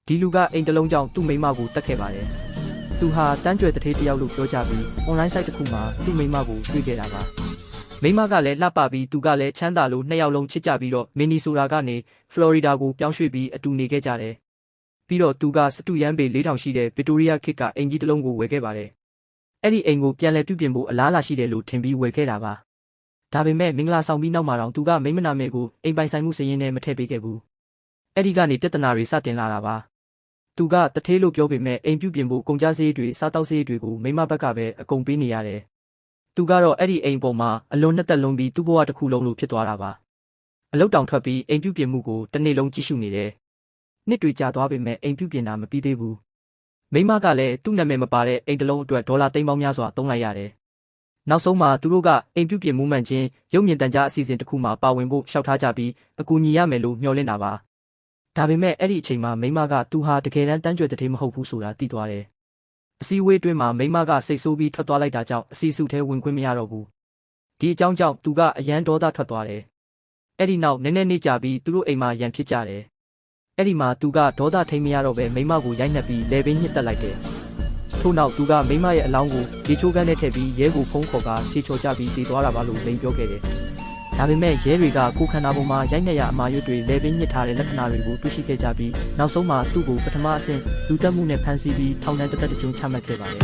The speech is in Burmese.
ဒီလူကအိမ်တလုံးကြောင့်သူ့မိန်းမကိုတတ်ခဲ့ပါတယ်သူဟာတန်းကြွယ်တထေးတယောက်လို့ပြောကြပြီး online site တစ်ခုမှာသူ့မိန်းမကိုတွေ့ခဲ့တာပါမိန်းမကလည်းလှပပြီးသူကလည်းချမ်းသာလို့နှစ်ယောက်လုံးချစ်ကြပြီးတော့မင်နီဆိုတာကနေဖလော်ရီဒါကိုပြောင်းရွှေ့ပြီးအတူနေခဲ့ကြတယ်ပြီးတော့သူကစတူရန်ပေ4000ရှိတဲ့ဗစ်တိုးရီးယားခေတ်ကအင်ကြီးတစ်လုံးကိုဝယ်ခဲ့ပါတယ်အဲ့ဒီအိမ်ကိုပြန်လည်ပြုပြင်ဖို့အလားအလာရှိတယ်လို့ထင်ပြီးဝယ်ခဲ့တာပါဒါပေမဲ့မင်္ဂလာဆောင်ပြီးနောက်မှာတော့သူကမိန်းမနာမဲကိုအိမ်ပိုင်ဆိုင်မှုစည်ရင်းနဲ့မထည့်ပေးခဲ့ဘူးအဲ့ဒီကနေပြဿနာတွေစတင်လာတာပါသူကတထေးလို့ပြောပေမဲ့အိမ်ပြုပြင်ဖို့ကုန်ကျစရိတ်တွေစားတောက်စရိတ်တွေကိုမိန်းမဘက်ကပဲအကုန်ပေးနေရတယ်သူကတော့အဲ့ဒီအိမ်ပေါ်မှာအလွန်နှစ်သက်လုံးပြီးသူ့ဘဝတစ်ခုလုံးလို့ဖြစ်သွားတာပါအလုတ်တောင်ထွက်ပြီးအိမ်ပြုပြင်မှုကိုတစ်နေ့လုံးကြည့်ရှုနေတယ်နှစ်တွေကြာသွားပေမဲ့အိမ်ပြုပြင်တာမပြီးသေးဘူးမိန်းမကလည်းသူ့နာမည်မပါတဲ့အိမ်တစ်လုံးအတွက်ဒေါ်လာသိန်းပေါင်းများစွာသုံးလိုက်ရတယ်နောက်ဆုံးမှာသူတို့ကအိမ်ပြုပြင်မှုမှန်ချင်းရုပ်မြင်သံကြားအစီအစဉ်တစ်ခုမှာပါဝင်ဖို့ရှောက်ထားကြပြီးအကူအညီရမယ်လို့မျှော်လင့်တာပါဒါပေမဲ့အဲ့ဒီအချိန်မှာမိန်းမကသူဟာတကယ်တမ်းတန်းကြွယ်တဲ့မဟုတ်ဘူးဆိုတာသိသွားတယ်အစည်းအဝေးအတွင်းမှာမိန်းမကစိတ်ဆိုးပြီးထွက်သွားလိုက်တာကြောင့်အစီအစုထဲဝင်ခွင့်မရတော့ဘူးဒီအကြောင်းကြောင့်သူကအယမ်းဒေါသထွက်သွားတယ်အဲ့ဒီနောက်နည်းနည်းနေကြပြီးသူတို့အိမ်မှာရန်ဖြစ်ကြတယ်အဲ့ဒီမှာသူကဒေါသထိန်မရတော့ပဲမိန်းမကိုရိုက်နှက်ပြီးလေပင်ညှစ်တက်လိုက်တယ်ထို့နောက်သူကမိန်းမရဲ့အလောင်းကိုရေချိုးကန်းနဲ့ထည့်ပြီးရဲကိုဖုံးခေါ်ကခြေချော်ကြပြီးတည်သွားတာပါလို့လိန်ပြောခဲ့တယ်ဒါပေမဲ့ရဲတွေကကိုခန္ဓာပေါ်မှာရိုက်နှက်ရအမာရွတ်တွေလေပင်ညှစ်ထားတဲ့လက္ခဏာတွေကိုတွေ့ရှိခဲ့ကြပြီးနောက်ဆုံးမှာသူ့ကိုပထမအဆင့်လူတက်မှုနဲ့ဖမ်းဆီးပြီးထောင်ဒဏ်တစ်သက်တစ်ကြိမ်ချမှတ်ခဲ့ပါတယ်